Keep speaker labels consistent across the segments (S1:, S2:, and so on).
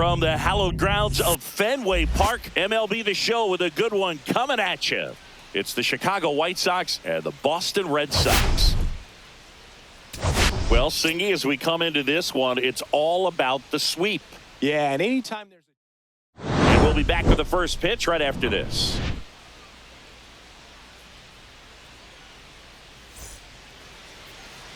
S1: from the hallowed grounds of Fenway Park. MLB The Show with a good one coming at you. It's the Chicago White Sox and the Boston Red Sox. Well, Singy, as we come into this one, it's all about the sweep.
S2: Yeah, and anytime there's
S1: and we'll be back with the first pitch right after this.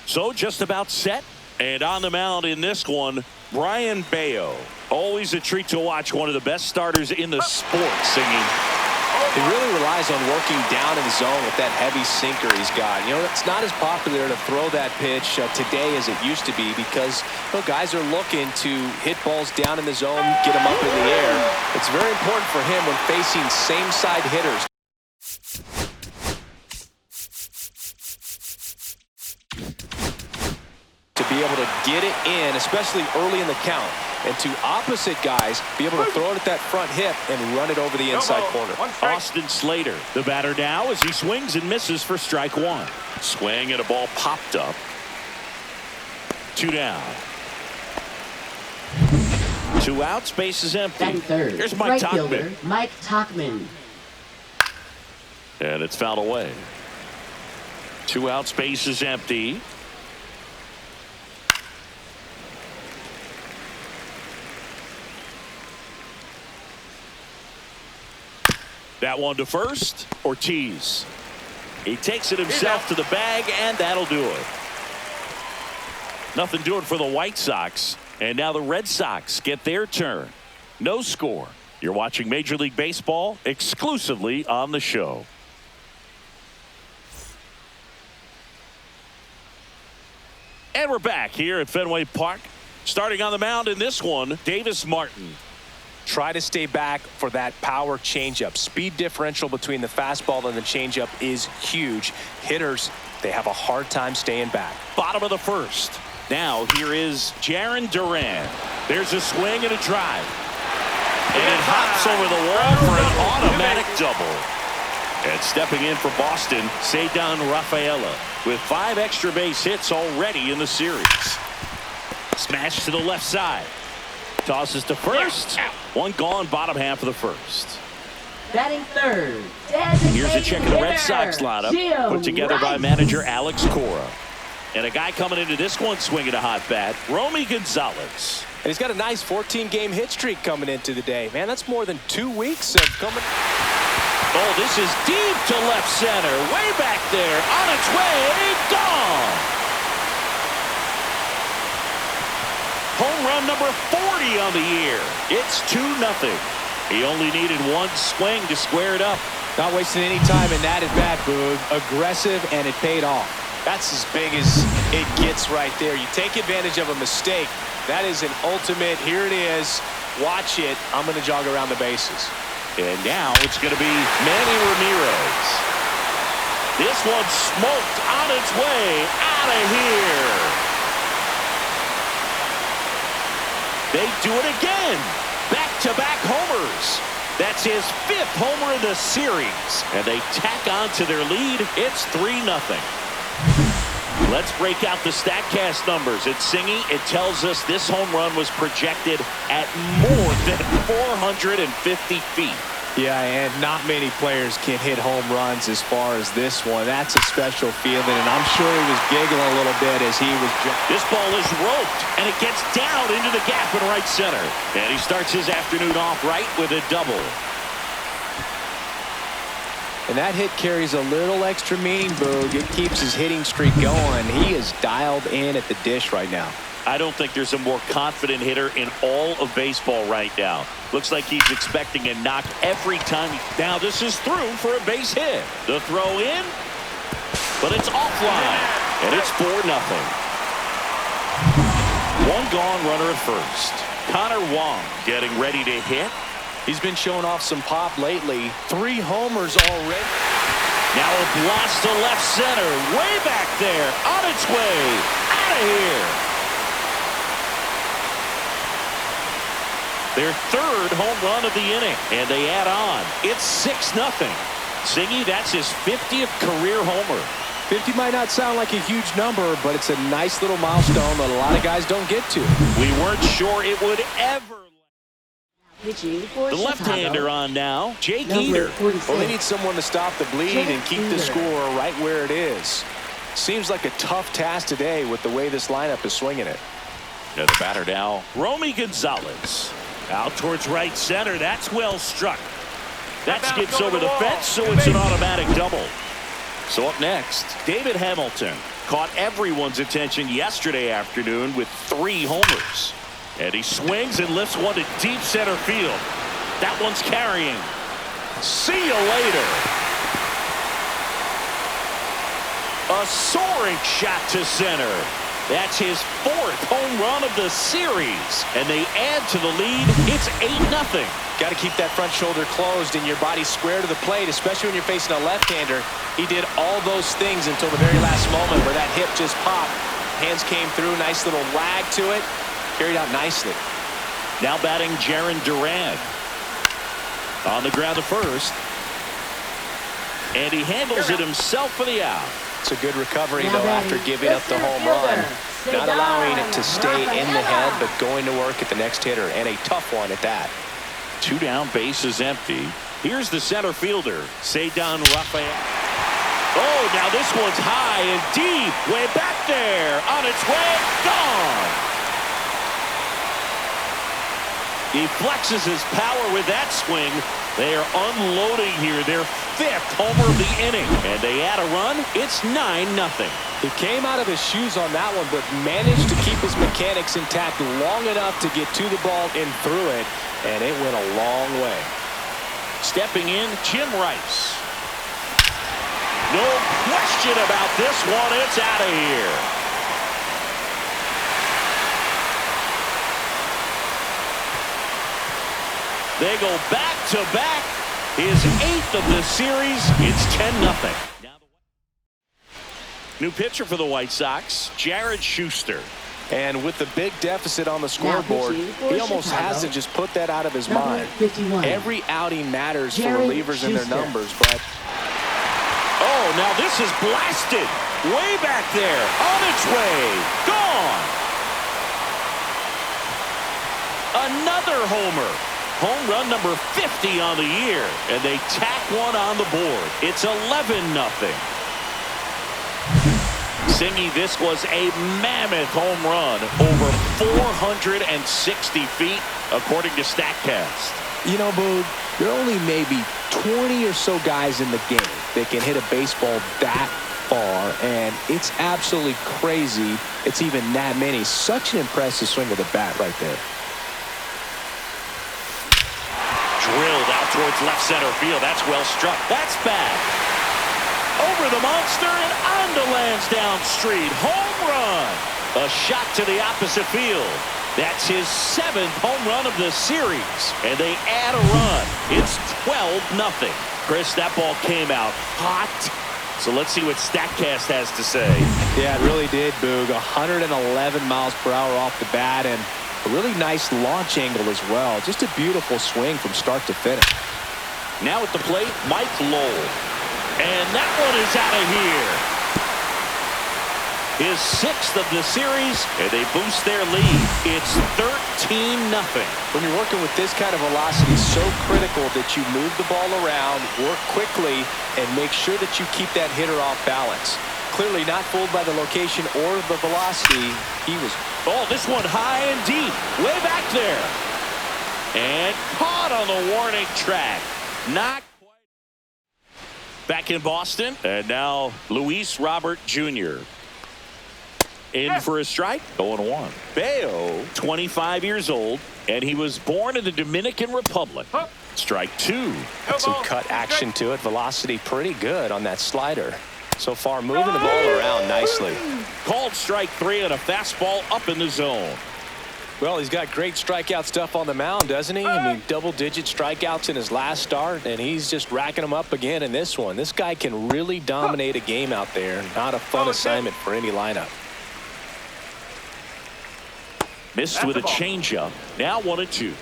S1: So just about set. And on the mound in this one, Brian Bayo. Always a treat to watch, one of the best starters in the sport, Singy.
S2: He really relies on working down in the zone with that heavy sinker he's got. You know, it's not as popular to throw that pitch today as it used to be because guys are looking to hit balls down in the zone, get them up in the air. It's very important for him when facing same-side hitters. To be able to get it in, especially early in the count, and to opposite guys be able to throw it at that front hip and run it over the inside corner.
S1: Austin Slater, the batter now, as he swings and misses for strike one. Swing and a ball popped up. 2 down. 2 outs, base is empty.
S3: Batting third.
S1: Here's Mike
S3: right
S1: Tauchman.
S3: fielder, Mike Tauchman.
S1: And it's fouled away. 2 outs, base is empty. That one to first. Ortiz. He takes it himself to the bag, and that'll do it. Nothing doing for the White Sox. And now the Red Sox get their turn. No score. You're watching Major League Baseball exclusively on the show. And we're back here at Fenway Park. Starting on the mound in this one, Davis Martin.
S2: Try to stay back for that power changeup. Speed differential between the fastball and the changeup is huge. Hitters, they have a hard time staying back.
S1: Bottom of the first. Now here is Jarren Duran. There's a swing and a drive. And it hops over the wall for an automatic double. And stepping in for Boston, Ceddanne Rafaela with 5 extra base hits already in the series. Smash to the left side. Tosses to first. One gone, bottom half of the first.
S3: Batting third.
S1: Here's a check of the Red Sox lineup put together by manager Alex Cora. And a guy coming into this one swinging a hot bat, Romy Gonzalez.
S2: And he's got a nice 14-game hit streak coming into the day. Man, that's more than 2 weeks of coming.
S1: Oh, this is deep to left center. Way back there. On its way. Gone. Home run number 40 on the year. It's 2-0. He only needed 1 swing to square it up.
S2: Not wasting any time in that at bat, Boog. Aggressive, and it paid off. That's as big as it gets right there. You take advantage of a mistake. That is an ultimate. Here it is. Watch it. I'm going to jog around the bases.
S1: And now it's going to be Manny Ramirez. This one smoked on its way out of here. They do it again. Back-to-back homers. That's his 5th homer in the series. And they tack on to their lead. It's 3-0. Let's break out the StatCast numbers. It's Singy. It tells us this home run was projected at more than 450 feet.
S2: Yeah, and not many players can hit home runs as far as this one. That's a special feeling, and I'm sure he was giggling a little bit as he was jumping.
S1: This ball is roped, and it gets down into the gap in right center. And he starts his afternoon off right with a double.
S2: And that hit carries a little extra meaning, Boog. It keeps his hitting streak going. He is dialed in at the dish right now.
S1: I don't think there's a more confident hitter in all of baseball right now. Looks like he's expecting a knock every time. Now this is through for a base hit. The throw in, but it's offline, and it's 4-0. 1 gone, runner at first. Connor Wong getting ready to hit.
S2: He's been showing off some pop lately. 3 homers already.
S1: Now a blast to left center, way back there, on its way, out of here. Their 3rd home run of the inning, and they add on. It's 6-0. Singy, that's his 50th career homer.
S2: 50 might not sound like a huge number, but it's a nice little milestone that a lot of guys don't get to.
S1: We weren't sure it would ever.
S3: Pitching for
S1: The
S3: Chicago.
S1: left-hander on now, Jake
S3: Number
S1: Eater.
S3: 46.
S2: Well, they need someone to stop the bleed
S3: Jake
S2: and keep the
S3: Eater.
S2: score right where it is. Seems like a tough task today with the way this lineup is swinging it.
S1: And the batter now, Romy Gonzalez. Out towards right center. That's well struck. That skips over the fence, so it's an automatic double. So up next, David Hamilton caught everyone's attention yesterday afternoon with 3 homers. And he swings and lifts one to deep center field. That one's carrying. See you later. A soaring shot to center. That's his 4th home run of the series. And they add to the lead. It's 8-0.
S2: Got to keep that front shoulder closed and your body square to the plate, especially when you're facing a left-hander. He did all those things until the very last moment where that hip just popped. Hands came through, nice little lag to it. Carried out nicely.
S1: Now batting Jarren Duran. On the ground to first. And he handles it himself for the out.
S2: It's a good recovery,
S3: Now
S2: though,
S3: batting
S2: after giving up the home run. Not allowing it to stay in the head, but going to work at the next hitter. And a tough one at that.
S1: 2 down, bases empty. Here's the center fielder, Cedar Rafael. Oh, now this one's high and deep. Way back there. On its way. Gone. He flexes his power with that swing. They are unloading here. Their 5th homer of the inning. And they add a run. It's 9-0.
S2: He came out of his shoes on that one, but managed to keep his mechanics intact long enough to get to the ball and through it. And it went a long way.
S1: Stepping in, Jim Rice. No question about this one. It's out of here. They go back-to-back. His 8th of the series. It's 10-0. New pitcher for the White Sox, Jared Schuster.
S2: And with the big deficit on the scoreboard, he almost has to just put that out of his
S3: Number
S2: mind.
S3: 51.
S2: Every outing matters for
S3: Jared
S2: relievers and their
S3: Schuster.
S2: numbers, but
S1: Oh, now this is blasted. Way back there. On its way. Gone. Another homer. Home run number 50 on the year. And they tack one on the board. It's 11-0. Singy, this was a mammoth home run. Over 460 feet, according to StatCast.
S2: you know, Boog, there are only maybe 20 or so guys in the game that can hit a baseball that far, and it's absolutely crazy it's even that many. Such an impressive swing of the bat right there.
S1: Drilled out towards left center field. That's well struck. That's back. Over the monster and onto Lansdowne Street. Home run. A shot to the opposite field. That's his 7th home run of the series. And they add a run. It's 12-0. Chris, that ball came out hot. So let's see what StatCast has to say.
S2: Yeah, it really did, Boog. 111 miles per hour off the bat, and a really nice launch angle as well. Just a beautiful swing from start to finish.
S1: Now at the plate, Mike Lowell. And that one is out of here. His 6th of the series, and they boost their lead. It's 13-0.
S2: When you're working with this kind of velocity, so critical that you move the ball around, work quickly, and make sure that you keep that hitter off balance. Clearly not fooled by the location or the velocity. He was...
S1: Oh, this one high and deep. Way back there. And caught on the warning track. Not quite. Back in Boston. And now Luis Robert Jr. In for a strike. 0-1. Bayo, 25 years old, and he was born in the Dominican Republic. Strike 2.
S2: Got some cut action to it. Velocity pretty good on that slider. So far, moving the ball around nicely.
S1: Called strike 3 on a fastball up in the zone.
S2: Well, he's got great strikeout stuff on the mound, doesn't he? I mean, double-digit strikeouts in his last start, and he's just racking them up again in this one. This guy can really dominate a game out there. Not a fun assignment for any lineup.
S1: Missed with a changeup. Now 1-2.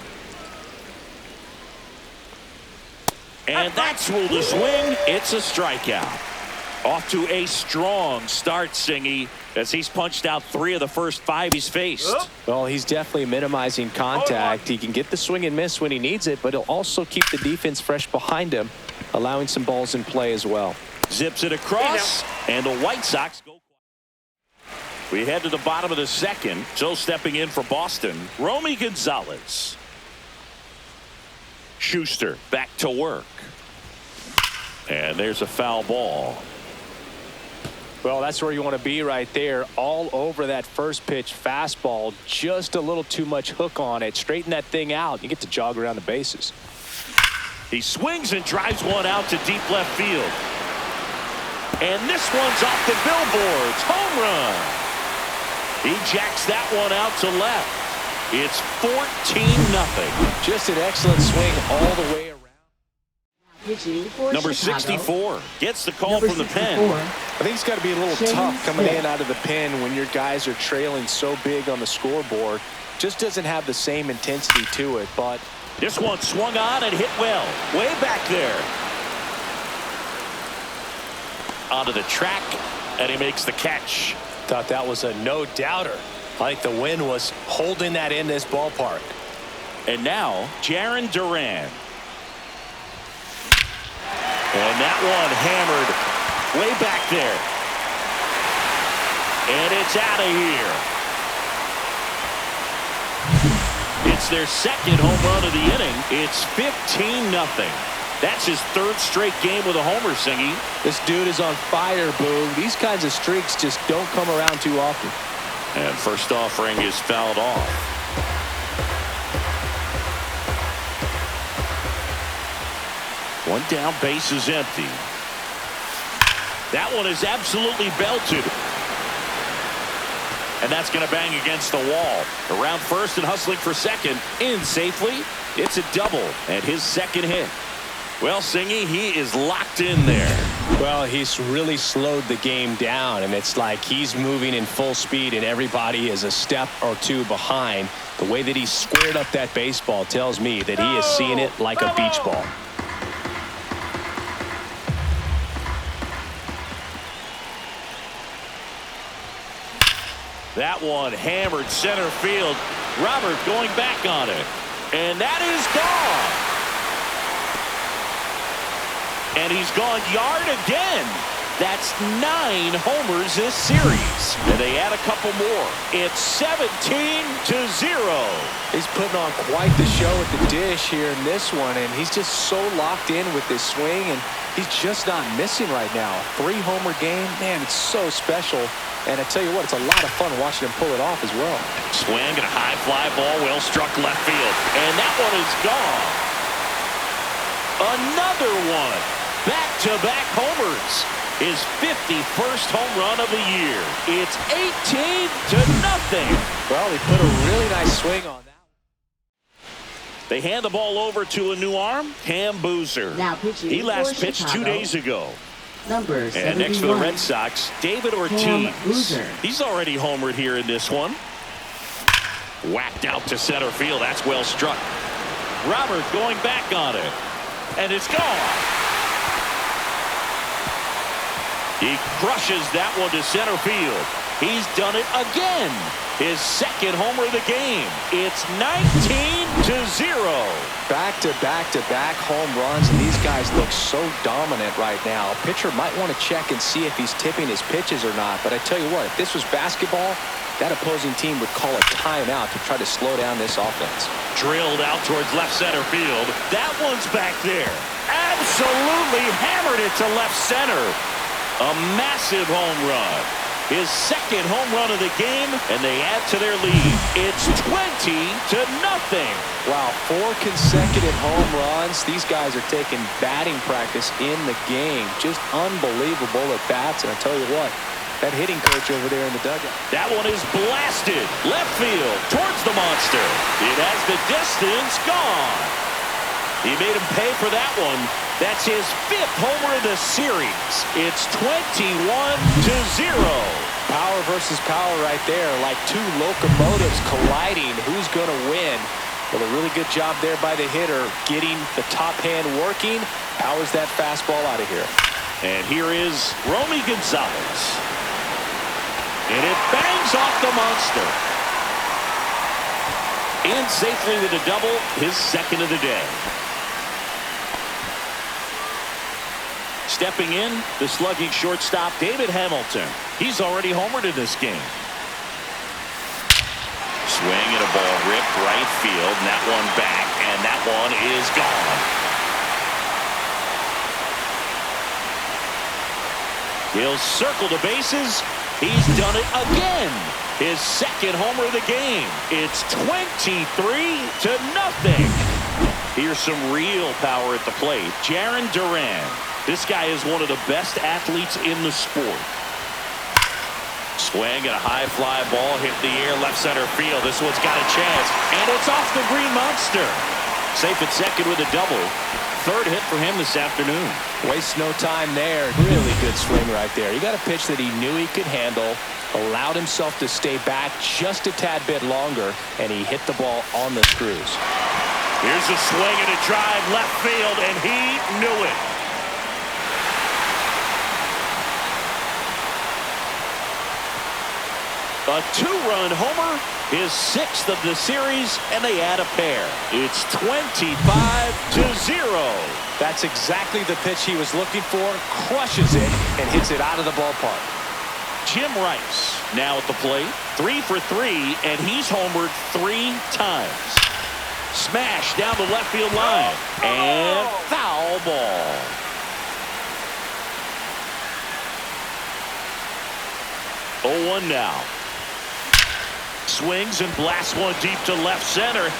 S1: And that's ruled a swing. It's a strikeout. Off to a strong start, Singy, as he's punched out 3 of the first 5 he's faced.
S2: Well, he's definitely minimizing contact. He can get the swing and miss when he needs it, but he'll also keep the defense fresh behind him, allowing some balls in play as well.
S1: Zips it across, and the White Sox go. We head to the bottom of the second. So stepping in for Boston, Romy Gonzalez. Schuster back to work. And there's a foul ball.
S2: Well, that's where you want to be right there. All over that first pitch fastball. Just a little too much hook on it. Straighten that thing out. You get to jog around the bases.
S1: He swings and drives one out to deep left field. And this one's off the billboards. Home run. He jacks that one out to left. It's 14-0.
S2: Just an excellent swing all the way around.
S3: Pitching for
S1: Number
S3: Chicago.
S1: 64 gets the call
S3: Number
S1: from the
S3: 64.
S1: pen.
S2: I think it's got to be a little
S3: Shane
S2: tough coming
S3: Smith.
S2: in out of the pen when your guys are trailing so big on the scoreboard. Just doesn't have the same intensity to it, but
S1: This one swung on and hit well. Way back there. Onto the track, and he makes the catch.
S2: thought that was a no-doubter. I think the wind was holding that in this ballpark.
S1: And now, Jarren Duran. And that one hammered way back there. And it's out of here. It's their second home run of the inning. It's 15-0. That's his 3rd straight game with a homer, Singy.
S2: This dude is on fire, Boog. These kinds of streaks just don't come around too often.
S1: And first offering is fouled off. One down, base is empty. That one is absolutely belted. And that's going to bang against the wall. Around first and hustling for second. In safely. It's a double and his second hit. Well, Singy, he is locked in there.
S2: Well, he's really slowed the game down, and it's like he's moving in full speed and everybody is a step or two behind. The way that he squared up that baseball tells me that he is seeing it like a beach ball.
S1: That one hammered center field. Robert going back on it. And that is gone. And he's gone yard again. That's 9 homers this series. And they add a couple more. It's 17-0.
S2: He's putting on quite the show at the dish here in this one, and he's just so locked in with this swing, and he's just not missing right now. 3-homer game, man, it's so special. And I tell you what, it's a lot of fun watching him pull it off as well.
S1: Swing and a high fly ball, well struck left field. And that one is gone. Another one. Back-to-back homers. His 51st home run of the year. It's 18-0.
S2: Well, he put a really nice swing on that.
S1: They hand the ball over to a new arm, Cam Boozer.
S3: Now pitching
S1: He last
S3: for
S1: pitched 2
S3: Chicago.
S1: days ago.
S3: Number 71.
S1: And next for the Red Sox, David Ortiz.
S3: Cam Boozer.
S1: He's already homered here in this one. Whacked out to center field. That's well struck. Robert going back on it. And it's gone. He crushes that one to center field. He's done it again. His second homer of the game. It's 19-0.
S2: Back-to-back-to-back home runs, and these guys look so dominant right now. A pitcher might want to check and see if he's tipping his pitches or not. But I tell you what, if this was basketball, that opposing team would call a timeout to try to slow down this offense.
S1: Drilled out towards left center field. That one's back there. Absolutely hammered it to left center. A massive home run. His second home run of the game, and they add to their lead. It's 20-0.
S2: Wow, 4 consecutive home runs. These guys are taking batting practice in the game. Just unbelievable at bats. And I tell you what, that hitting coach over there in the dugout.
S1: That one is blasted. Left field towards the monster. It has the distance gone. He made him pay for that one. That's his 5th homer of the series. It's 21-0.
S2: Power versus power right there, like 2 locomotives colliding. Who's going to win? Well, a really good job there by the hitter, getting the top hand working. Powers that fastball out of here.
S1: And here is Romy Gonzalez. And it bangs off the monster. In safely with a double, his second of the day. Stepping in, the slugging shortstop, David Hamilton. He's already homered in this game. Swing and a ball ripped right field, and that one back, and that one is gone. He'll circle the bases. He's done it again. His second homer of the game. It's 23-0. Here's some real power at the plate. Jarren Duran. This guy is one of the best athletes in the sport. Swing and a high fly ball hit the air left center field. This one's got a chance, and it's off the green monster. Safe at second with a double. Third hit for him this afternoon.
S2: Wastes no time there. Really good swing right there. He got a pitch that he knew he could handle, allowed himself to stay back just a tad bit longer, and he hit the ball on the screws.
S1: Here's a swing and a drive left field, and he knew it. A two-run homer, his sixth of the series, and they add a pair. It's 25-0.
S2: That's exactly the pitch he was looking for. Crushes it and hits it out of the ballpark.
S1: Jim Rice now at the plate. 3 for 3, and he's homered 3 times. Smash down the left field line. And foul ball. Oh, 1 now. Swings and blasts one deep to left center.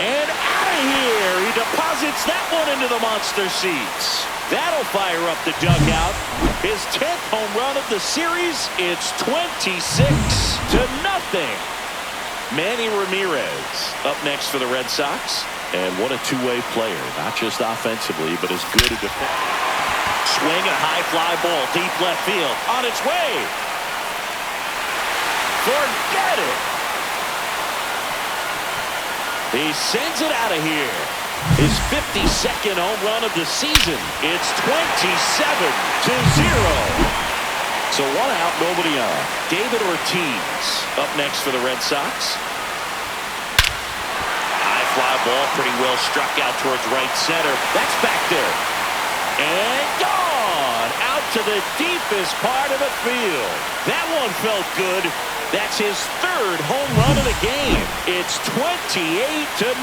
S1: And out of here. He deposits that one into the monster seats. That'll fire up the dugout. His 10th home run of the series. It's 26-0. Manny Ramirez up next for the Red Sox. And what a two-way player. Not just offensively, but as good a defender. Swing and a high fly ball deep left field. On its way. Forget it. He sends it out of here. His 52nd home run of the season. It's 27-0. So 1 out, nobody on. David Ortiz up next for the Red Sox. High fly ball pretty well struck out towards right center. That's back there. And gone out to the deepest part of the field. That one felt good. That's his 3rd home run of the game. It's 28-0.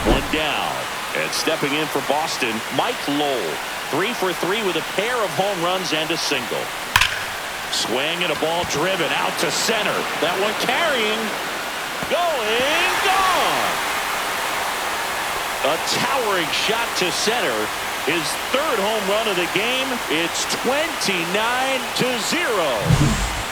S1: 1 down. And stepping in for Boston, Mike Lowell. 3 for 3 with a pair of home runs and a single. Swing and a ball driven out to center. That one carrying. Going. Gone. A towering shot to center. His 3rd home run of the game. It's 29-0.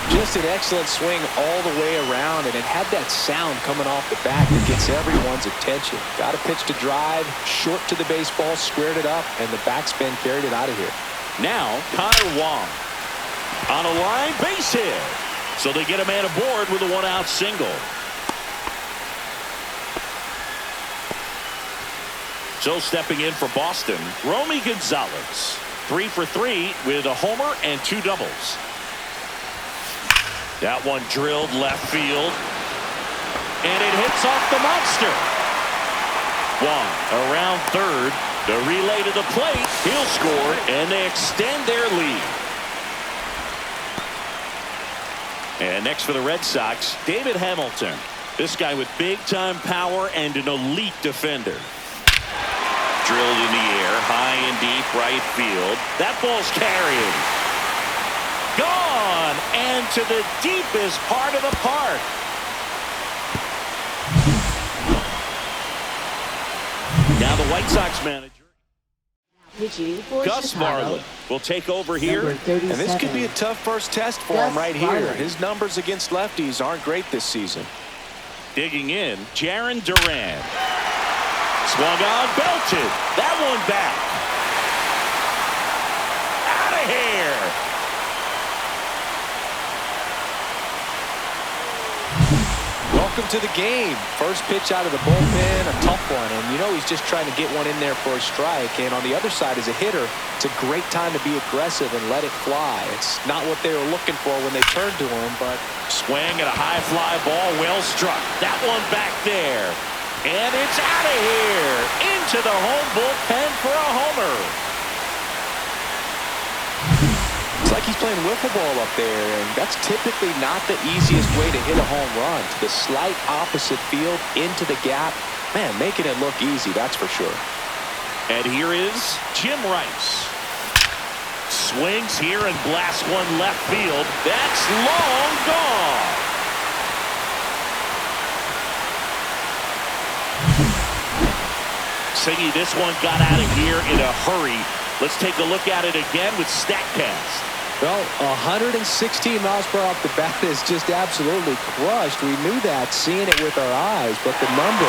S2: Just an excellent swing all the way around, and it had that sound coming off the bat that gets everyone's attention. Got a pitch to drive, short to the baseball, squared it up, and the backspin carried it out of here.
S1: Now, Connor Wong on a line base hit. So they get a man aboard with a 1-out single. So stepping in for Boston, Romy Gonzalez. 3 for 3 with a homer and 2 doubles. That one drilled left field. And it hits off the monster. Wong around third. The relay to the plate. He'll score, and they extend their lead. And next for the Red Sox, David Hamilton. This guy with big-time power and an elite defender. Drilled in the air, high and deep right field. That ball's carrying. Gone, and to the deepest part of the park. Now the White Sox manager, Gus Marlin, will take over here.
S2: And this could be a tough first test for him right here. His numbers against lefties aren't great this season.
S1: Digging in, Jarren Duran. Swung on, belted. That one back. Out of here.
S2: Welcome Welcome to the game. First pitch out of the bullpen, a tough one. And you know he's just trying to get one in there for a strike. And on the other side, as a hitter, it's a great time to be aggressive and let it fly. It's not what they were looking for when they turned to him, but...
S1: Swing and a high fly ball, well struck. That one back there. And it's out of here. Into the home bullpen for a homer.
S2: It's like he's playing wiffle ball up there, and that's typically not the easiest way to hit a home run. To the slight opposite field, into the gap. Man, making it look easy, that's for sure.
S1: And here is Jim Rice. Swings here and blasts one left field. That's long gone. Singy, this one got out of here in a hurry. Let's take a look at it again with StatCast.
S2: Well, 116 miles per hour off the bat is just absolutely crushed. We knew that, seeing it with our eyes, but the number,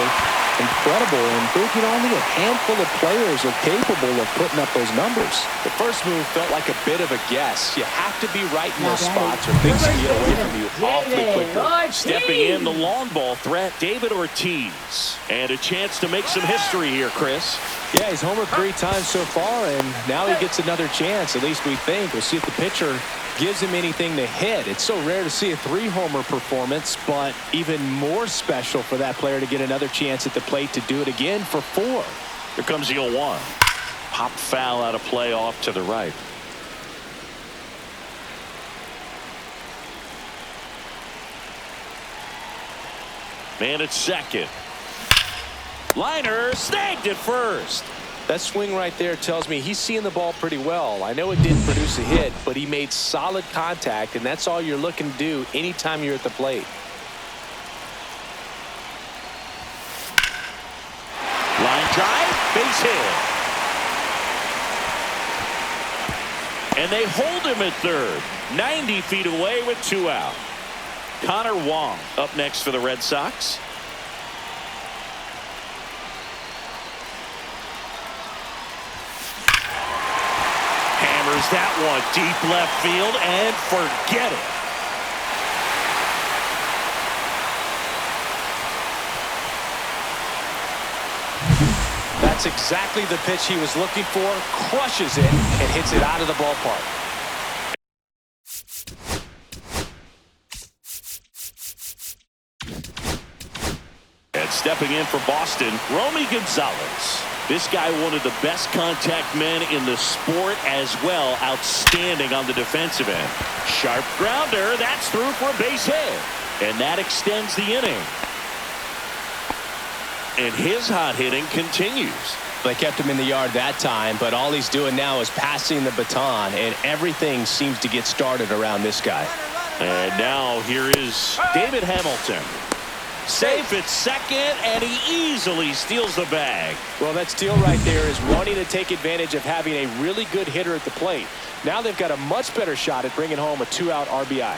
S2: incredible. And only a handful of players are capable of putting up those numbers. The first move felt like a bit of a guess. You have to be right in those spots or things can get away from you awfully quickly.
S1: Stepping in, the long ball threat, David Ortiz. And a chance to make some history here, Chris.
S2: Yeah, he's homered 3 times so far, and now he gets another chance, at least we think. We'll see if the pitcher gives him anything to hit. It's so rare to see a 3-homer performance, but even more special for that player to get another chance at the plate to do it again for 4.
S1: Here comes the 0-1. Pop foul out of play off to the right. Man at second. Liner snagged at first.
S2: That swing right there tells me he's seeing the ball pretty well. I know it didn't produce a hit, but he made solid contact, and that's all you're looking to do anytime you're at the plate.
S1: Line drive, base hit. And they hold him at third. 90 feet away with 2 out. Connor Wong up next for the Red Sox. Hammers that one deep left field and forget it.
S2: That's exactly the pitch he was looking for. Crushes it and hits it out of the ballpark.
S1: And stepping in for Boston, Romy Gonzalez. This guy, one of the best contact men in the sport as well. Outstanding on the defensive end. Sharp grounder. That's through for a base hit. And that extends the inning. And his hot hitting continues.
S2: They kept him in the yard that time, but all he's doing now is passing the baton, and everything seems to get started around this guy.
S1: And now here is David Hamilton. Safe at second, and he easily steals the bag.
S2: Well, that steal right there is wanting to take advantage of having a really good hitter at the plate. Now they've got a much better shot at bringing home a 2-out RBI.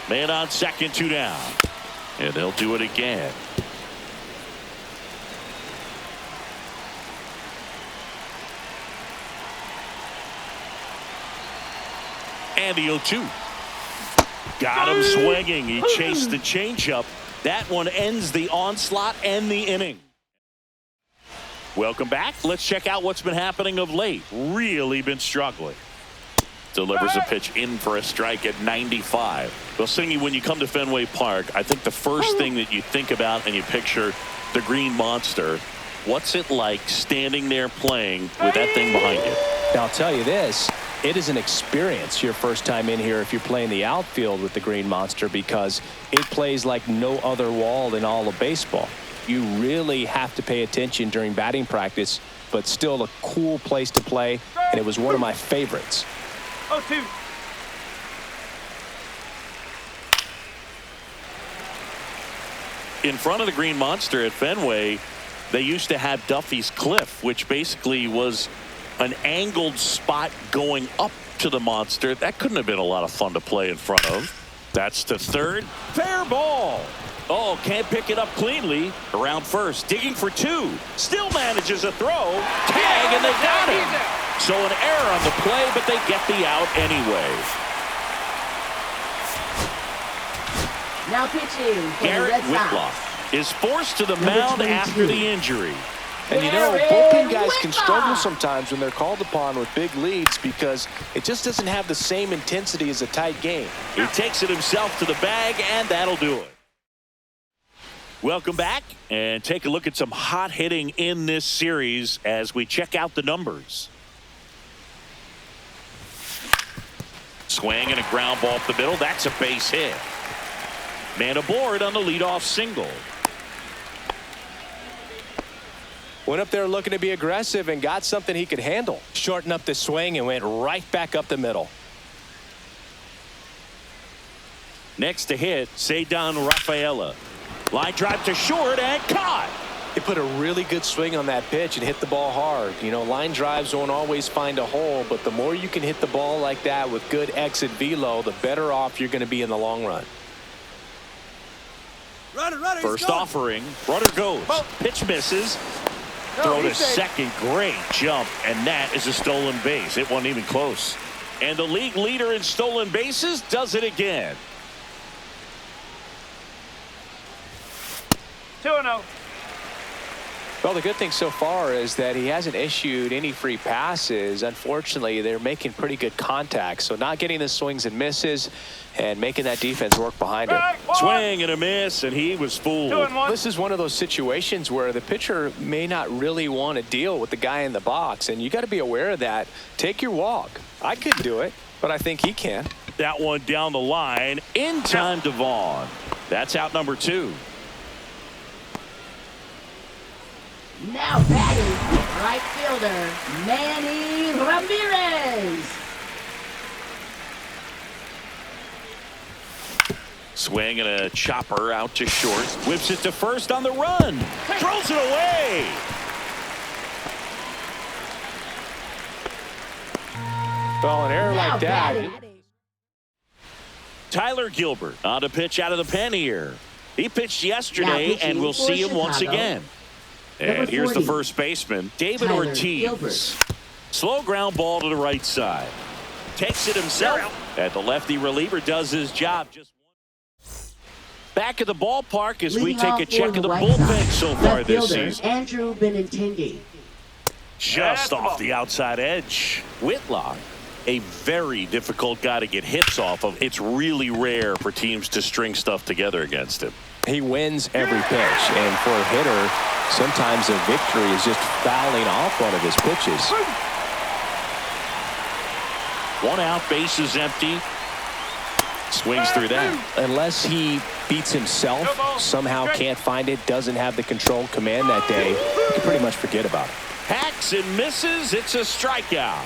S1: Man on second, 2 down. And they'll do it again. And the 0-2. Got him swinging. He chased the changeup. That one ends the onslaught and the inning. Welcome back. Let's check out what's been happening of late. Really been struggling. Delivers a pitch in for a strike at 95. Well, Singy, when you come to Fenway Park, I think the first thing that you think about and you picture the Green Monster. What's it like standing there playing with that thing behind you?
S2: Now, I'll tell you this. It is an experience your first time in here if you're playing the outfield with the Green Monster, because it plays like no other wall in all of baseball. You really have to pay attention during batting practice, but still a cool place to play, and it was one of my favorites.
S4: 0-2.
S1: In front of the Green Monster at Fenway, they used to have Duffy's Cliff, which basically was an angled spot going up to the Monster. That couldn't have been a lot of fun to play in front of. That's to third. Fair ball. Oh, can't pick it up cleanly. Around first, digging for two. Still manages a throw. Tag, and they got him. So an error on the play, but they get the out anyway.
S3: Now pitching for the
S1: Garrett
S3: Red Sox.
S1: Whitlock is forced to the
S3: Number
S1: mound
S3: 22.
S1: after the injury.
S2: And you know, bullpen guys can struggle sometimes when they're called upon with big leads because it just doesn't have the same intensity as a tight game.
S1: He takes it himself to the bag, and that'll do it. Welcome back, and take a look at some hot hitting in this series as we check out the numbers. Swing and a ground ball up the middle. That's a base hit. Man aboard on the leadoff single.
S2: Went up there looking to be aggressive and got something he could handle. Shortened up the swing and went right back up the middle.
S1: Next to hit, Ceddanne Rafaela. Line drive to short and caught.
S2: He put a really good swing on that pitch and hit the ball hard. You know, line drives won't always find a hole, but the more you can hit the ball like that with good exit velo, the better off you're going to be in the long run.
S4: Runner,
S1: First offering, runner goes. Pitch misses. Throw to second, great jump, and that is a stolen base. It wasn't even close. And the league leader in stolen bases does it again.
S4: 2-0.
S2: Well, the good thing so far is that he hasn't issued any free passes. Unfortunately, they're making pretty good contact, so not getting the swings and misses and making that defense work behind him.
S1: Swing and a miss, and he was fooled.
S4: 2-1.
S2: This is one of those situations where the pitcher may not really want to deal with the guy in the box, and you got to be aware of that. Take your walk. I couldn't do it, but I think he can.
S1: That one down the line, in time to Vaughn. That's out number 2.
S3: Now batting, right fielder, Manny Ramirez.
S1: Swing and a chopper out to short. Whips it to first on the run. Throws it away.
S2: Well, an error
S3: Now
S2: like that.
S3: batting.
S1: Tyler Gilbert on a pitch out of the pen here. He pitched
S3: Now
S1: yesterday,
S3: pitching
S1: and we'll
S3: for
S1: see him once
S3: Chicago.
S1: again. And
S3: Number
S1: here's the
S3: 40.
S1: first baseman, David
S3: Tyler
S1: Ortiz.
S3: Gilbert.
S1: Slow ground ball to the right side. Takes it himself. And the lefty reliever does his job. Just back at the ballpark as we
S3: Leading
S1: take
S3: off
S1: a check
S3: for
S1: of the
S3: White
S1: bullpen
S3: Sox,
S1: so far
S3: left
S1: this
S3: fielder,
S1: season.
S3: Andrew Benintendi.
S1: Just off the outside edge. Whitlock, a very difficult guy to get hits off of. It's really rare for teams to string stuff together against him.
S2: He wins every pitch, and for a hitter, sometimes a victory is just fouling off one of his pitches.
S1: One out, base is empty. Swings through that.
S2: Unless he beats himself, somehow can't find it, doesn't have the control command that day, you can pretty much forget about it.
S1: Hacks and misses. It's a strikeout.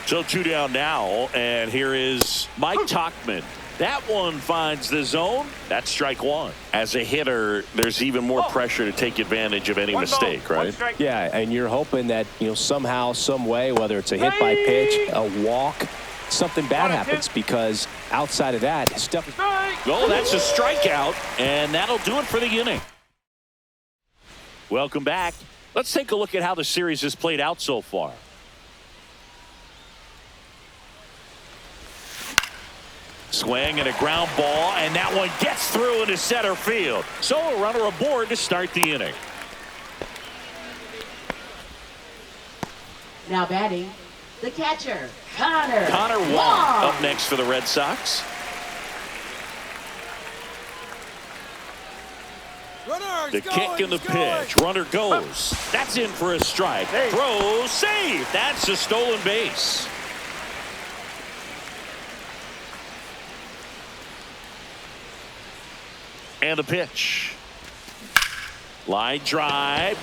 S1: So 2 down now, and here is Mike Tauchman. That one finds the zone. That's strike 1. As a hitter, there's even more pressure to take advantage of any mistake, right?
S2: Yeah, and you're hoping that, you know, somehow, some way, whether it's a hit by pitch, a walk, something bad happens, because outside of that, stuff is...
S1: Oh, that's a strikeout, and that'll do it for the inning. Welcome back. Let's take a look at how the series has played out so far. Swing and a ground ball, and that one gets through into center field. So a runner aboard to start the inning.
S3: Now batting, the catcher, Connor
S1: Wong up next for the Red Sox. The kick and the pitch. Runner goes. That's in for a strike. Throw, save. That's a stolen base. And the pitch. Line drive.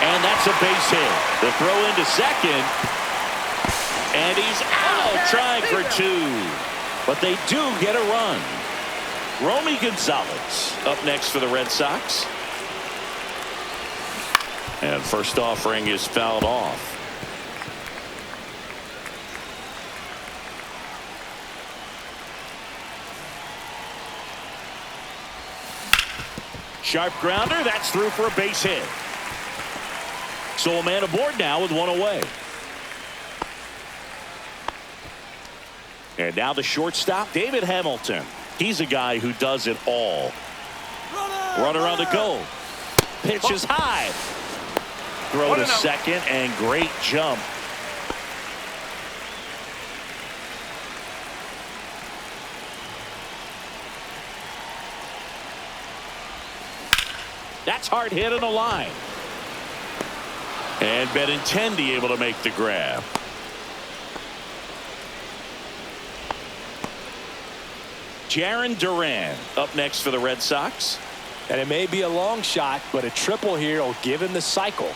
S1: And that's a base hit. The throw into second. And he's out trying for 2. But they do get a run. Romy Gonzalez up next for the Red Sox. And first offering is fouled off. Sharp grounder. That's through for a base hit. So a man aboard now with one away. And now the shortstop, David Hamilton. He's a guy who does it all. Runner on the go. Pitch is high. Throw to second and great jump. That's hard hit on the line. And Benintendi able to make the grab. Jarren Duran up next for the Red Sox.
S2: And it may be a long shot, but a triple here will give him the cycle.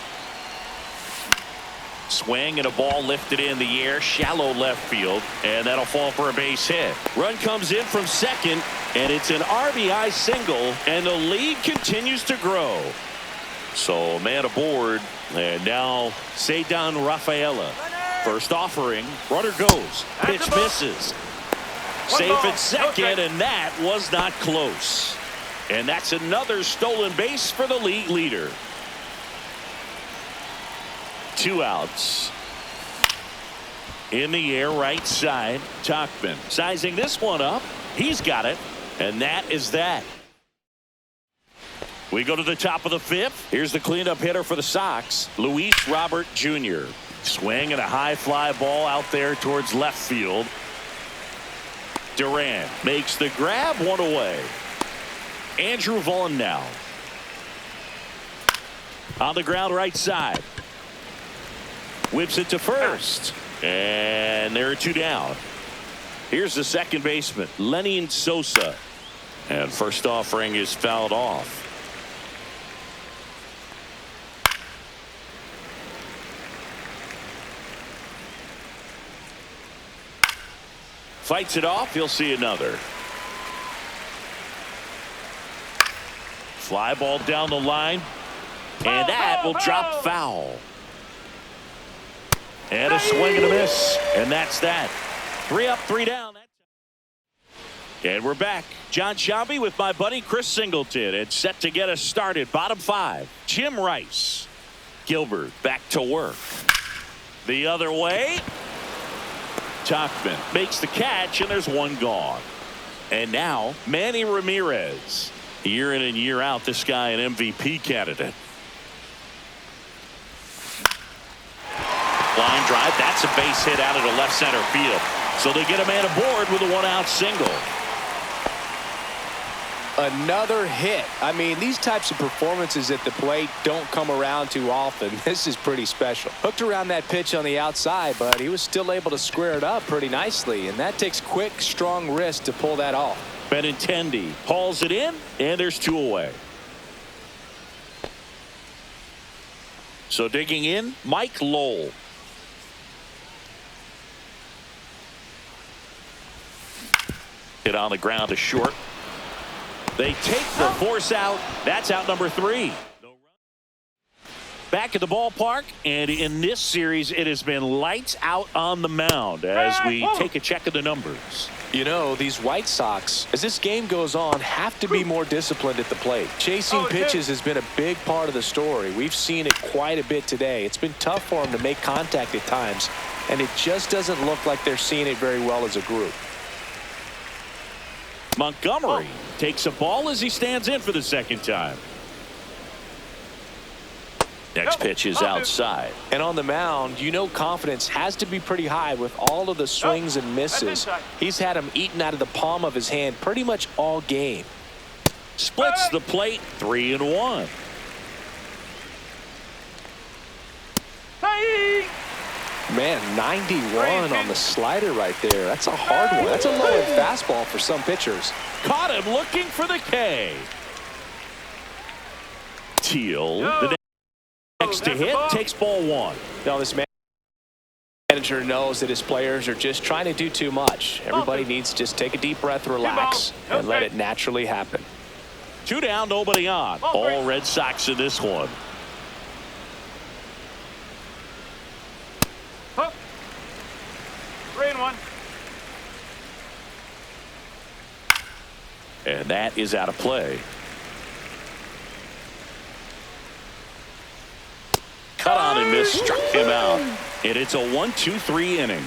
S1: Swing and a ball lifted in the air, shallow left field, and that'll fall for a base hit. Run comes in from second, and it's an RBI single, and the lead continues to grow. So man aboard, and now Ceddanne Rafaela. First offering, runner goes, pitch misses. Safe at second, and that was not close. And that's another stolen base for the league leader. 2 outs. In the air, right side, Tauchman sizing this one up. He's got it, and that is that. We go to the top of the 5th. Here's the cleanup hitter for the Sox, Luis Robert Jr. Swing and a high fly ball out there towards left field. Duran makes the grab, one away. Andrew Vaughn now. On the ground right side. Whips it to first. And there are 2 down. Here's the second baseman, Lenny Sosa. And first offering is fouled off. Fights it off. He'll see another. Fly ball down the line. And that will drop foul. And a swing and a miss. And that's that. 3 up, 3 down. And we're back. John Shambi with my buddy Chris Singleton. And set to get us started. Bottom 5. Jim Rice. Gilbert back to work. The other way. Tauchman makes the catch, and there's one gone. And now Manny Ramirez. Year in and year out, this guy an MVP candidate. Line drive. That's a base hit out of the left center field. So they get a man aboard with a 1-out single.
S2: Another hit. I mean, these types of performances at the plate don't come around too often. This is pretty special. Hooked around that pitch on the outside, but he was still able to square it up pretty nicely, and that takes quick, strong wrist to pull that off.
S1: Benintendi hauls it in, and there's 2 away. So digging in, Mike Lowell. Hit on the ground to short. They take the force out. That's out number 3. Back at the ballpark, and in this series, it has been lights out on the mound as we take a check of the numbers.
S2: You know, these White Sox, as this game goes on, have to be more disciplined at the plate. Chasing pitches has been a big part of the story. We've seen it quite a bit today. It's been tough for them to make contact at times, and it just doesn't look like they're seeing it very well as a group.
S1: Montgomery takes a ball as he stands in for the second time. Next pitch is outside.
S2: And on the mound, you know confidence has to be pretty high with all of the swings and misses. He's had them eaten out of the palm of his hand pretty much all game.
S1: Splits the plate, 3-1.
S2: Man, 91 on the slider right there. That's a hard one. That's a low-end fastball for some pitchers.
S1: Caught him looking for the K. Teal, the next to hit, takes ball 1.
S2: Now this manager knows that his players are just trying to do too much. Everybody needs to just take a deep breath, relax, and let it naturally happen.
S1: 2 down, nobody on. All Red Sox in this one. And that is out of play. struck him out. And it's a 1-2-3 inning.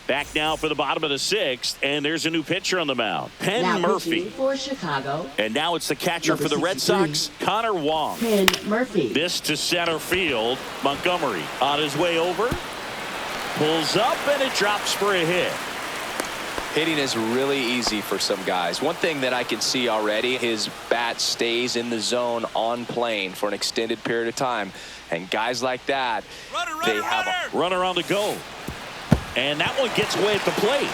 S1: Back now for the bottom of the sixth, and there's a new pitcher on the mound, Penn
S3: Now
S1: Murphy.
S3: pitching for Chicago,
S1: And now it's the catcher
S3: Number
S1: for the Red
S3: 63,
S1: Sox, Connor Wong.
S3: Penn Murphy.
S1: This to center field. Montgomery on his way over. Pulls up, and it drops for a hit.
S2: Hitting is really easy for some guys. One thing that I can see already, his bat stays in the zone on plane for an extended period of time. And guys like that, they have a
S1: runner on the go. And that one gets away at the plate.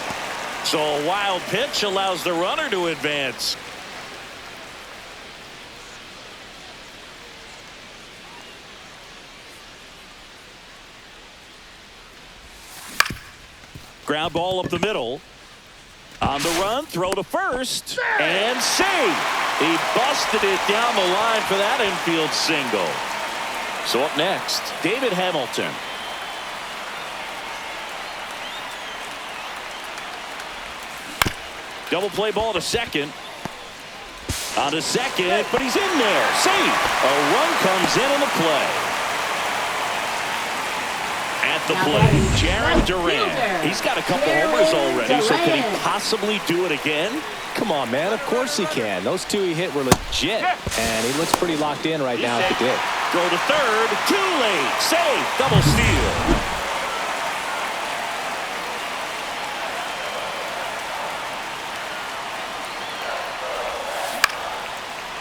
S1: So a wild pitch allows the runner to advance. Ground ball up the middle. On the run, throw to first. And save. He busted it down the line for that infield single. So up next, David Hamilton. Double play ball to second. On to second, but he's in there. Safe. A run comes in on the play. At the plate, Jarren Duran. He's got a couple homers already, so can he possibly do it again?
S2: Come on, man. Of course he can. Those two he hit were legit. And he looks pretty locked in right now at the dig.
S1: Throw to third. Too late. Safe. Double steal.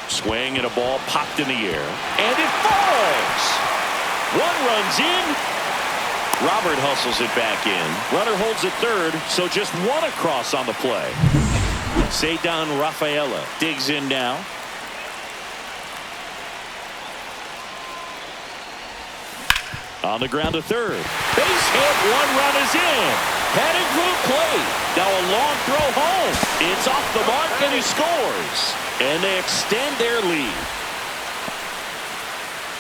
S1: Swing and a ball popped in the air. And it falls. One runs in. Robert hustles it back in. Runner holds it third, so just one across on the play. Ceddanne Rafaela digs in now. On the ground to third. Base hit. One run is in. Heading for the plate. Now a long throw home. It's off the mark and he scores. And they extend their lead.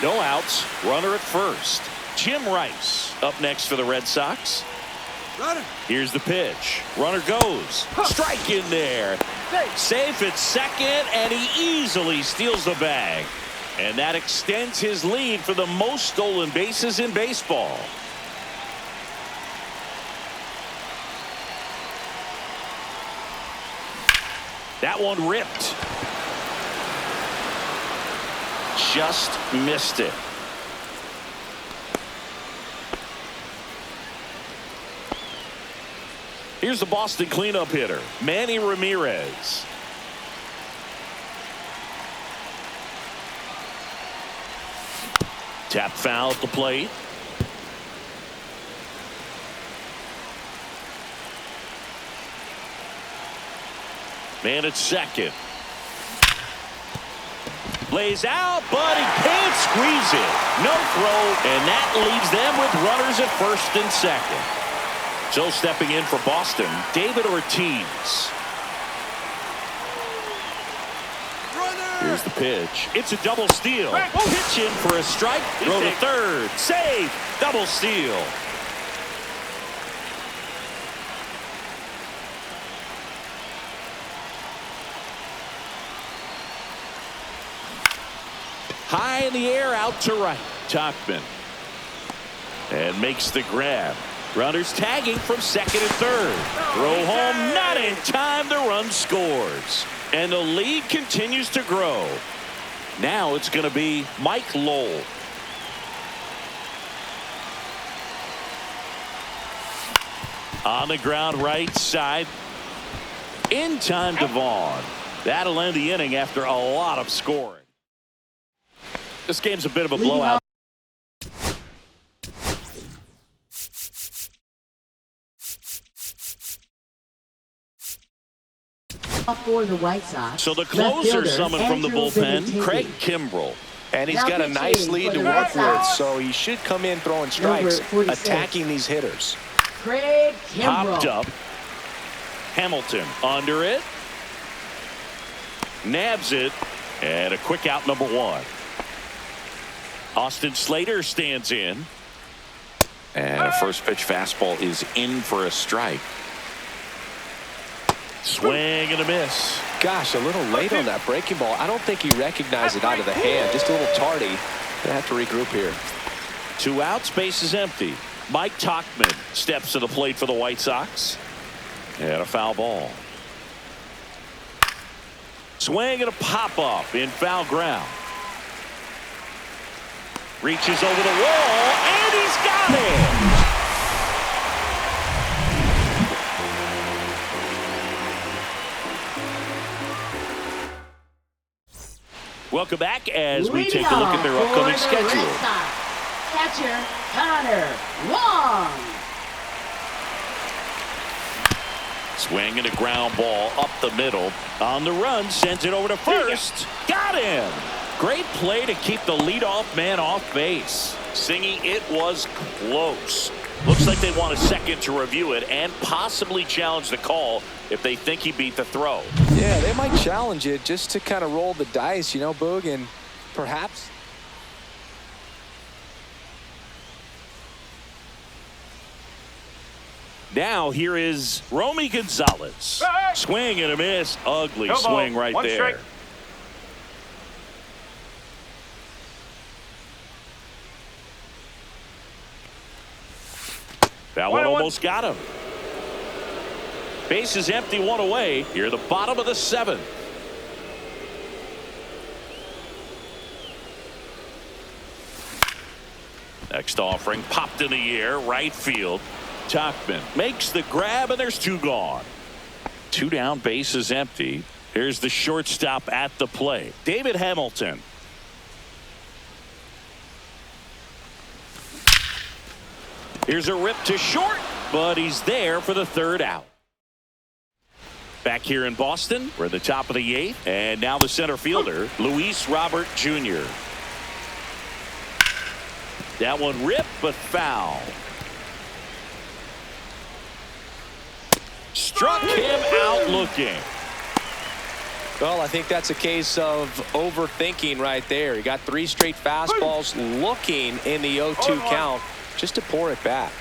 S1: No outs. Runner at first. Jim Rice up next for the Red Sox.
S4: Runner.
S1: Here's the pitch. Runner goes. Strike in there. Safe at second, and he easily steals the bag. And that extends his lead for the most stolen bases in baseball. That one ripped. Just missed it. Here's the Boston cleanup hitter, Manny Ramirez. Tap foul at the plate. Man at second. Lays out, but he can't squeeze it. No throw, and that leaves them with runners at first and second. So stepping in for Boston, David Ortiz. Here's the pitch. It's a double steal. Pitch in for a strike. Throw to third. Save. Double steal. High in the air, out to right. Tauchman. And makes the grab. Runners tagging from second and third. Throw home, not in time. The run scores. And the lead continues to grow. Now it's going to be Mike Lowell. On the ground right side. In time to Vaughn. That'll end the inning after a lot of scoring. This game's a bit of a blowout.
S3: For the White Sox.
S1: So the closer summoned from the bullpen, Craig Kimbrell.
S2: And he's got a nice lead to work with, so he should come in throwing strikes, attacking these hitters.
S3: Craig Kimbrell.
S1: Popped up. Hamilton under it. Nabs it. And a quick out, number one. Austin Slater stands in. And a first pitch fastball is in for a strike. Swing and a miss.
S2: Gosh, a little late on that breaking ball. I don't think he recognized it out of the hand. Just a little tardy. They have to regroup here.
S1: 2 outs, base is empty. Mike Tauchman steps to the plate for the White Sox. And a foul ball. Swing and a pop-up in foul ground. Reaches over the wall, and he's got it! Welcome back as we take a look at their upcoming schedule.
S3: Catcher, Connor Wong.
S1: Swing and a ground ball up the middle. On the run, sends it over to first. Got him! Great play to keep the leadoff man off base. Singy, it was close. Looks like they want a second to review it and possibly challenge the call if they think he beat the throw.
S2: Yeah, they might challenge it just to kind of roll the dice, you know, Boog, and perhaps.
S1: Now here is Romy Gonzalez. Swing and a miss. Ugly swing right there. Strike. That one almost got him. Base is empty, 1 away. Here the bottom of the 7th. Next offering popped in the air, right field. Tauchman makes the grab, and there's 2 gone. 2 down, base is empty. Here's the shortstop at the plate, David Hamilton. Here's a rip to short, but he's there for the 3rd out. Back here in Boston, we're at the top of the 8th, and now the center fielder, Luis Robert Jr. That one ripped, but foul. Struck him out looking.
S2: Well, I think that's a case of overthinking right there. He got 3 straight fastballs looking in the 0-2 count just to pour it back.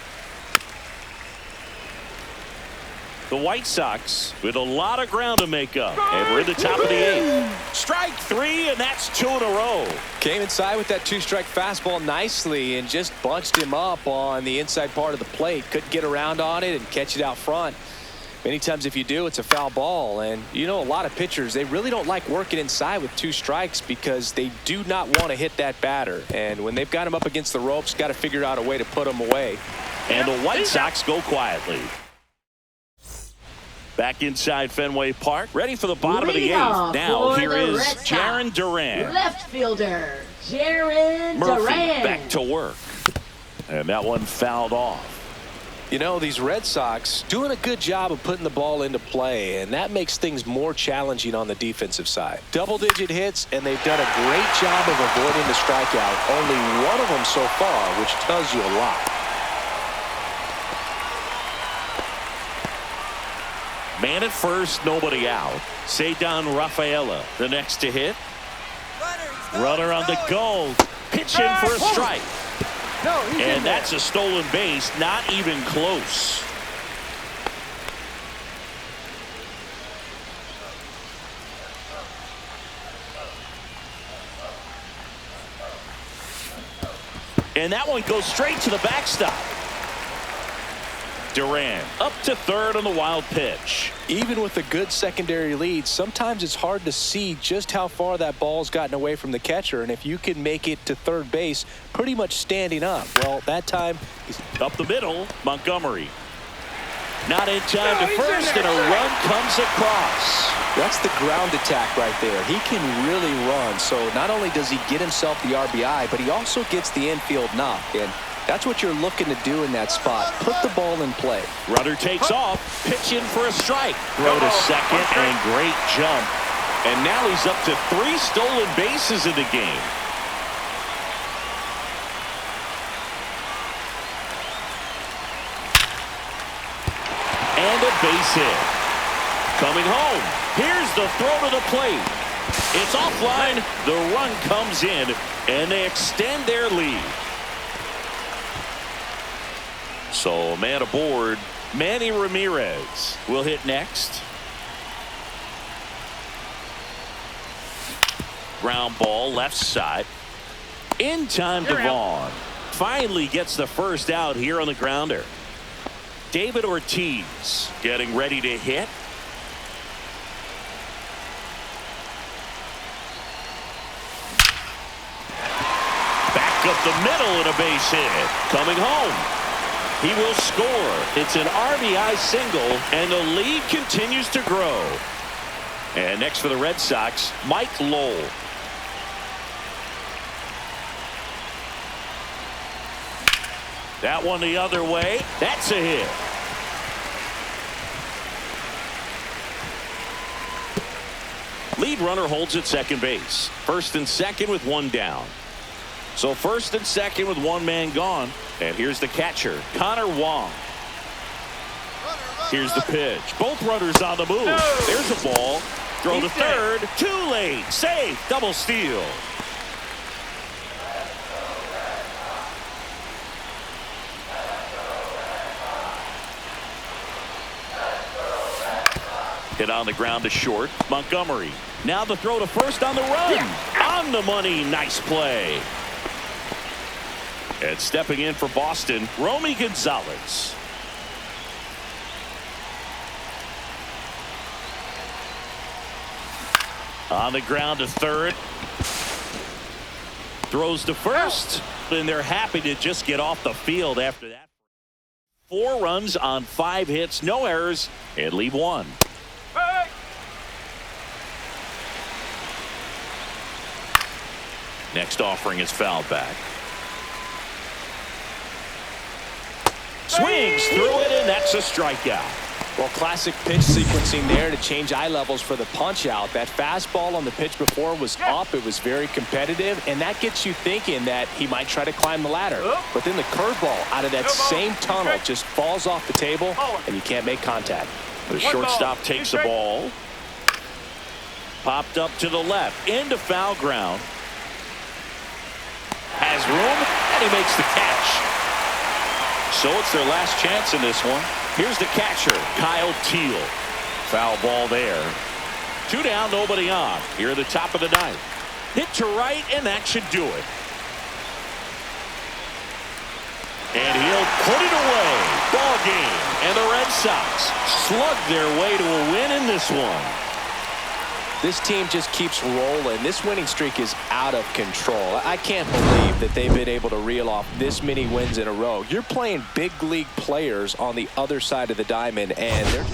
S1: The White Sox with a lot of ground to make up, and we're at the top of the 8th. Strike 3, and that's 2 in a row.
S2: Came inside with that 2-strike fastball nicely and just bunched him up on the inside part of the plate. Couldn't get around on it and catch it out front. Many times if you do, it's a foul ball. And you know, a lot of pitchers, they really don't like working inside with 2 strikes because they do not want to hit that batter. And when they've got him up against the ropes, got to figure out a way to put him away.
S1: And the White Sox go quietly. Back inside Fenway Park, ready for the bottom of the 8th. Now here is Jaron Duran.
S3: Left fielder, Jaron
S1: Murphy
S3: Duran.
S1: back to work. And that one fouled off.
S2: You know, these Red Sox doing a good job of putting the ball into play, and that makes things more challenging on the defensive side. Double-digit hits, and they've done a great job of avoiding the strikeout. Only 1 of them so far, which tells you a lot.
S1: Man at first, nobody out. Ceddanne Rafaela, the next to hit. Runner on the go. Pitch in for a strike. And that's a stolen base, not even close. And that one goes straight to the backstop. Duran up to 3rd on the wild pitch.
S2: Even with a good secondary lead, sometimes it's hard to see just how far that ball's gotten away from the catcher. And if you can make it to 3rd base pretty much standing up, well, that time he's
S1: up the middle. Montgomery not in time to first, and a run comes across.
S2: That's the ground attack right there. He can really run. So not only does he get himself the RBI, but he also gets the infield knock. And that's what you're looking to do in that spot. Put the ball in play.
S1: Runner takes off. Pitch in for a strike. Throw to second, and great jump. And now he's up to 3 stolen bases in the game. And a base hit. Coming home. Here's the throw to the plate. It's offline. The run comes in, and they extend their lead. So, man aboard, Manny Ramirez will hit next. Ground ball left side. In time to Vaughn. Finally gets the first out here on the grounder. David Ortiz getting ready to hit. Back up the middle and a base hit. Coming home. He will score. It's an RBI single, and the lead continues to grow. And next for the Red Sox, Mike Lowell. That one the other way. That's a hit. Lead runner holds at second base. First and second with one down. So first and second with one man gone. And here's the catcher, Connor Wong. Here's the pitch. Both runners on the move. There's a ball. Throw to third. Too late. Safe. Double steal. Hit on the ground to short. Montgomery. Now the throw to first on the run. On the money. Nice play. And stepping in for Boston, Romy Gonzalez. On the ground to third. Throws to first. And they're happy to just get off the field after that. 4 runs on 5 hits, no errors, and leave 1. Next offering is fouled back. Swings through it, and that's a strikeout.
S2: Well, classic pitch sequencing there to change eye levels for the punch out. That fastball on the pitch before was up. It was very competitive, and that gets you thinking that he might try to climb the ladder. But then the curveball out of that same tunnel just falls off the table, and you can't make contact.
S1: The shortstop takes the ball. Popped up to the left, into foul ground. Has room, and he makes the catch. So it's their last chance in this one. Here's the catcher, Kyle Teal. Foul ball there. 2 down, nobody on. Here at the top of the 9th. Hit to right, and that should do it. And he'll put it away. Ball game. And the Red Sox slug their way to a win in this one.
S2: This team just keeps rolling. This winning streak is out of control. I can't believe that they've been able to reel off this many wins in a row. You're playing big league players on the other side of the diamond, and they're